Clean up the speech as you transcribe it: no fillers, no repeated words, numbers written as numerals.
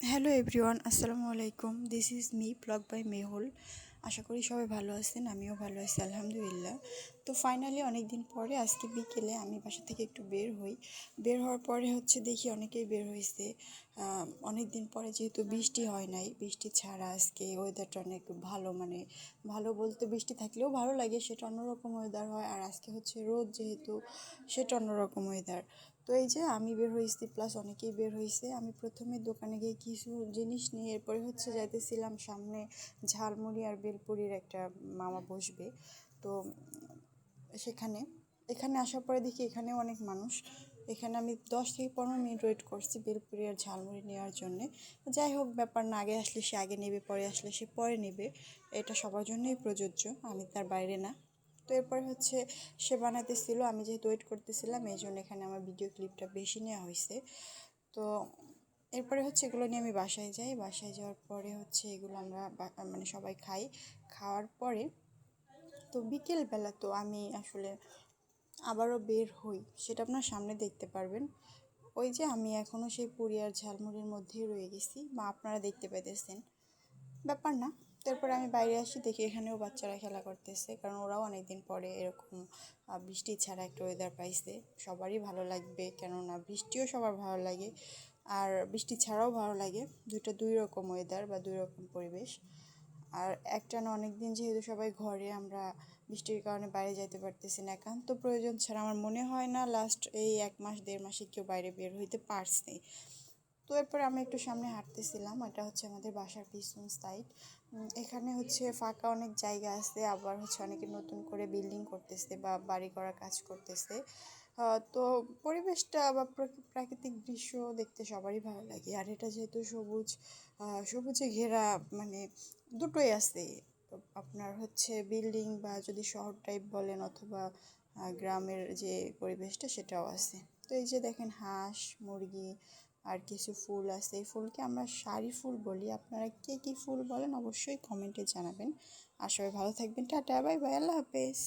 Hello everyone, আসসালামু আলাইকুম। This is me blog by Mehul. আশা করি সবাই ভালো আছেন, আমিও ভালো আছি আলহামদুলিল্লাহ। তো ফাইনালি অনেক দিন পরে আজকে বিকেলে আমি বাসা থেকে একটু বের হওয়ার পরে দেখি অনেকেই বের হয়েছে। অনেক দিন পরে যেহেতু বৃষ্টি হয় নাই, বৃষ্টি ছাড়া আজকে ওয়েদারটা অনেক ভালো, মানে ভালো বলতে বৃষ্টি থাকলেও ভালো লাগে, সেটা অন্যরকম ওয়েদার হয়। আর আজকে রোদ, যেহেতু সেটা অন্যরকম ওয়েদার। তো এই যে আমি বের হয়েছি, প্লাস অনেকেই বের হয়েছে। আমি প্রথমে দোকানে গিয়ে কিছু জিনিস নিয়ে এরপরে যাইতেছিলাম সামনে ঝালমুড়ি আর বেলপুরির একটা মামা বসবে। তো সেখানে এখানে আসার পরে দেখি এখানেও অনেক মানুষ। এখানে আমি 10 থেকে 15 মিনিট ওয়েট করছি বেলপুরি আর ঝালমুড়ি নেওয়ার জন্যে। যাই হোক, ব্যাপার না, আগে আসলে সে আগে নেবে, পরে আসলে সে পরে নেবে, এটা সবার জন্যই প্রযোজ্য, আমি তার বাইরে না। তো এরপরে সে বানাতেছিল, আমি যেহেতু ওয়েট করতেছিলাম এই জন্য এখানে আমার ভিডিও ক্লিপটা বেশি নেওয়া হয়েছে। তো এরপরে এগুলো নিয়ে আমি বাসায় যাই। বাসায় যাওয়ার পরে এগুলো আমরা মানে সবাই খাই। খাওয়ার পরে তো বিকেলবেলা তো আমি আসলে আবারও বের হই, সেটা আপনার সামনে দেখতে পারবেন। ওই যে আমি এখনও সেই পুরি আর ঝালমুড়ির মধ্যেই রয়ে গেছি, বা আপনারা দেখতে পাইতেছেন, ব্যাপার না। তারপরে আমি বাইরে আসি, দেখি এখানেও বাচ্চারা খেলা করতেছে, কারণ ওরাও অনেক দিন পরে এরকম বৃষ্টি ছাড়া একটা ওয়েদার পাইছে। সবারই ভালো লাগবে, কেননা বৃষ্টিও সবার ভালো লাগে আর বৃষ্টি ছাড়াও ভালো লাগে। দুইটা দুই রকম ওয়েদার বা দুই রকম পরিবেশ। আর একটানা অনেক দিন যেহেতু সবাই ঘরে, আমরা বৃষ্টির কারণে বাইরে যাইতে পারতেছি না, একান্ত প্রয়োজন ছাড়া আমার মনে হয় না লাস্ট এই 1 মাস 1.5 মাসে কেউ বাইরে বের হইতে পারছে। তো এরপরে আমি একটু সামনে হাঁটতেছিলাম, এটা আমাদের বাসার পিছন সাইড। এখানে ফাঁকা অনেক জায়গা আছে, আবার অনেকে নতুন করে বিল্ডিং করতেছে বা বাড়ি করার কাজ করতেছে। তো পরিবেশটা বা প্রাকৃতিক দৃশ্য দেখতে সবারই ভালো লাগে। আর এটা যেহেতু সবুজে ঘেরা, মানে দুটোই আছে। তো আপনার বিল্ডিং বা যদি শহর টাইপ বলেন, অথবা গ্রামের যে পরিবেশটা সেটাও আছে। তো এই যে দেখেন, হাঁস মুরগি আর কিছু ফুল আছে। এই ফুলকে আমরা সারি ফুল বলি, আপনারা কে কী ফুল বলেন অবশ্যই কমেন্টে জানাবেন। আর সবাই ভালো থাকবেন, টাটা, বাই বাই, আল্লাহ হাফেজ।